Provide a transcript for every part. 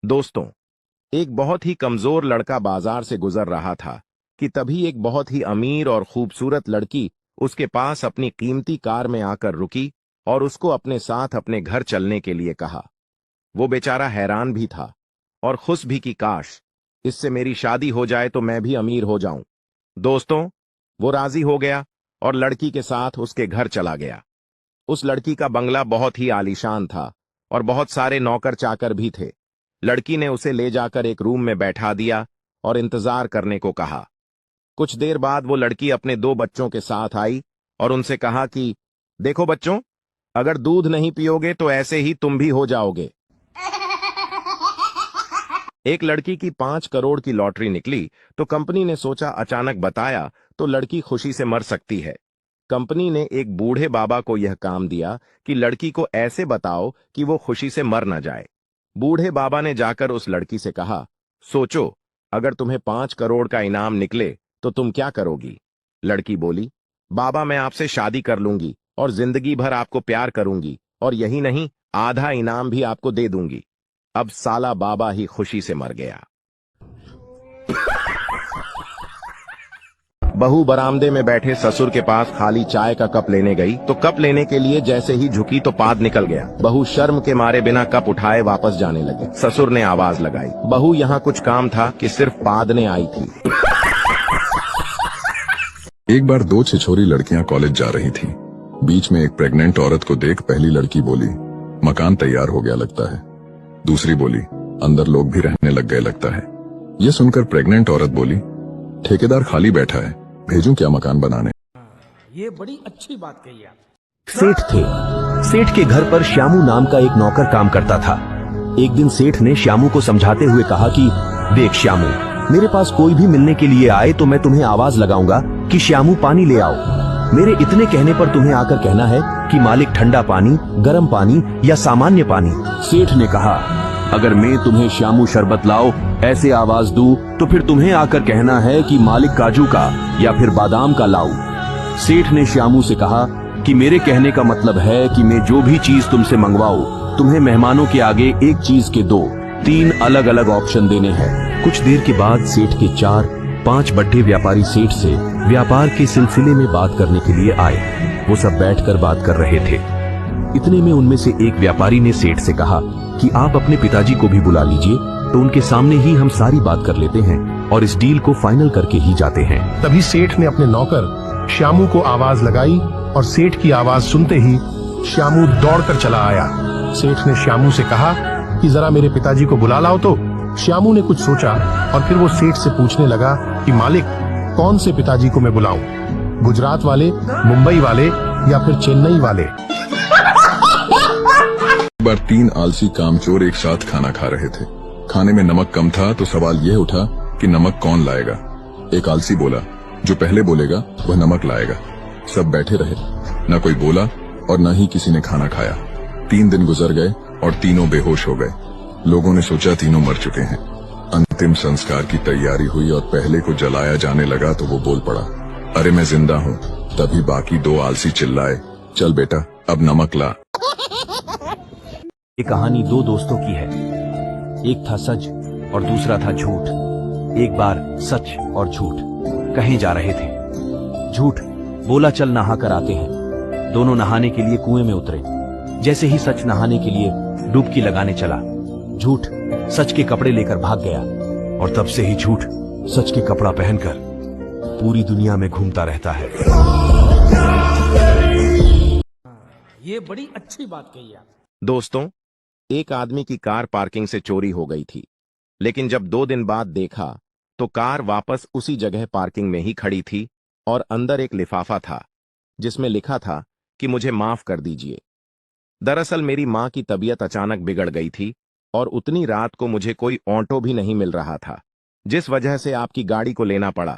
दोस्तों, एक बहुत ही कमजोर लड़का बाजार से गुजर रहा था कि तभी एक बहुत ही अमीर और खूबसूरत लड़की उसके पास अपनी कीमती कार में आकर रुकी और उसको अपने साथ अपने घर चलने के लिए कहा। वो बेचारा हैरान भी था और खुश भी कि काश इससे मेरी शादी हो जाए तो मैं भी अमीर हो जाऊं। दोस्तों, वो राजी हो गया और लड़की के साथ उसके घर चला गया। उस लड़की का बंगला बहुत ही आलीशान था और बहुत सारे नौकर चाकर भी थे। लड़की ने उसे ले जाकर एक रूम में बैठा दिया और इंतजार करने को कहा। कुछ देर बाद वो लड़की अपने दो बच्चों के साथ आई और उनसे कहा कि देखो बच्चों, अगर दूध नहीं पियोगे तो ऐसे ही तुम भी हो जाओगे। एक लड़की की 5 करोड़ की लॉटरी निकली तो कंपनी ने सोचा अचानक बताया तो लड़की खुशी से मर सकती है। कंपनी ने एक बूढ़े बाबा को यह काम दिया कि लड़की को ऐसे बताओ कि वो खुशी से मर न जाए। बूढ़े बाबा ने जाकर उस लड़की से कहा, सोचो, अगर तुम्हें 5 करोड़ का इनाम निकले तो तुम क्या करोगी? लड़की बोली, बाबा मैं आपसे शादी कर लूंगी और जिंदगी भर आपको प्यार करूंगी और यही नहीं, आधा इनाम भी आपको दे दूंगी। अब साला बाबा ही खुशी से मर गया। बहू बरामदे में बैठे ससुर के पास खाली चाय का कप लेने गई तो कप लेने के लिए जैसे ही झुकी तो पाद निकल गया। बहू शर्म के मारे बिना कप उठाए वापस जाने लगे। ससुर ने आवाज लगाई, बहू यहाँ कुछ काम था कि सिर्फ पादने आई थी। एक बार दो छिछोरी लड़कियां कॉलेज जा रही थीं। बीच में एक प्रेग्नेंट औरत को देख पहली लड़की बोली, मकान तैयार हो गया लगता है। दूसरी बोली, अंदर लोग भी रहने लग गए लगता है। ये सुनकर प्रेग्नेंट औरत बोली, ठेकेदार खाली बैठा है, भेजूं क्या मकान बनाने? ये बड़ी अच्छी बात कही आप। सेठ थे। सेठ के घर पर श्यामू नाम का एक नौकर काम करता था। एक दिन सेठ ने श्यामू को समझाते हुए कहा कि देख श्यामू, मेरे पास कोई भी मिलने के लिए आए तो मैं तुम्हें आवाज लगाऊंगा कि श्यामू पानी ले आओ। मेरे इतने कहने पर तुम्हें आकर कहना है कि मालिक ठंडा पानी, गर्म पानी या सामान्य पानी। सेठ ने कहा, अगर मैं तुम्हें श्यामू शरबत लाओ ऐसे आवाज दूं तो फिर तुम्हें आकर कहना है कि मालिक काजू का या फिर बादाम का लाऊं। सेठ ने श्यामू से कहा कि मेरे कहने का मतलब है कि मैं जो भी चीज तुमसे मंगवाऊं तुम्हें मेहमानों के आगे एक चीज के 2-3 अलग अलग ऑप्शन देने हैं। कुछ देर के बाद सेठ के 4-5 बड़े व्यापारी सेठ से व्यापार के सिलसिले में बात करने के लिए आए। वो सब बैठकर बात कर रहे थे। इतने में उनमें से एक व्यापारी ने सेठ से कहा कि आप अपने पिताजी को भी बुला लीजिए, तो उनके सामने ही हम सारी बात कर लेते हैं और इस डील को फाइनल करके ही जाते हैं। तभी सेठ ने अपने नौकर श्यामू को आवाज लगाई और सेठ की आवाज सुनते ही श्यामू दौड़कर चला आया। सेठ ने श्यामू से कहा कि जरा मेरे पिताजी को बुला लाओ। तो श्यामू ने कुछ सोचा और फिर वो सेठ से पूछने लगा कि मालिक, कौन से पिताजी को मैं बुलाऊं, गुजरात वाले, मुंबई वाले या फिर चेन्नई वाले? एक बार 3 आलसी कामचोर एक साथ खाना खा रहे थे। खाने में नमक कम था तो सवाल यह उठा कि नमक कौन लाएगा। एक आलसी बोला, जो पहले बोलेगा वह नमक लाएगा। सब बैठे रहे, न कोई बोला और न ही किसी ने खाना खाया। 3 दिन गुजर गए और तीनों बेहोश हो गए। लोगों ने सोचा तीनों मर चुके हैं। अंतिम संस्कार की तैयारी हुई और पहले को जलाया जाने लगा तो वो बोल पड़ा, अरे मैं जिंदा हूँ। तभी बाकी 2 आलसी चिल्लाए, चल बेटा अब नमक ला। ये कहानी 2 दोस्तों की है। एक था सच और दूसरा था झूठ। एक बार सच और झूठ कहीं जा रहे थे। झूठ बोला, चल नहा कर आते हैं। दोनों नहाने के लिए कुएं में उतरे। जैसे ही सच नहाने के लिए डुबकी लगाने चला, झूठ सच के कपड़े लेकर भाग गया और तब से ही झूठ सच के कपड़ा पहनकर पूरी दुनिया में घूमता रहता है। ये बड़ी अच्छी बात कही आप। दोस्तों, एक आदमी की कार पार्किंग से चोरी हो गई थी, लेकिन जब 2 दिन बाद देखा तो कार वापस उसी जगह पार्किंग में ही खड़ी थी और अंदर एक लिफाफा था जिसमें लिखा था कि मुझे माफ कर दीजिए। दरअसल मेरी मां की तबीयत अचानक बिगड़ गई थी और उतनी रात को मुझे कोई ऑटो भी नहीं मिल रहा था, जिस वजह से आपकी गाड़ी को लेना पड़ा।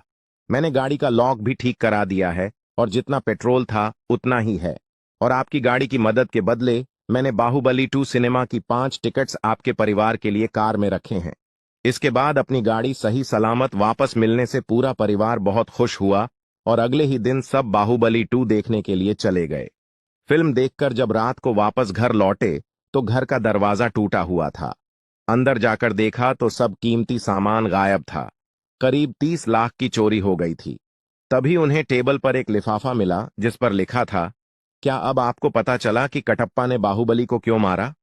मैंने गाड़ी का लॉक भी ठीक करा दिया है और जितना पेट्रोल था उतना ही है, और आपकी गाड़ी की मदद के बदले मैंने बाहुबली 2 सिनेमा की 5 टिकट्स आपके परिवार के लिए कार में रखे हैं। इसके बाद अपनी गाड़ी सही सलामत वापस मिलने से पूरा परिवार बहुत खुश हुआ और अगले ही दिन सब बाहुबली 2 देखने के लिए चले गए। फिल्म देखकर जब रात को वापस घर लौटे तो घर का दरवाजा टूटा हुआ था। अंदर जाकर देखा तो सब कीमती सामान गायब था। करीब 30 लाख की चोरी हो गई थी। तभी उन्हें टेबल पर एक लिफाफा मिला जिस पर लिखा था, क्या अब आपको पता चला कि कटप्पा ने बाहुबली को क्यों मारा?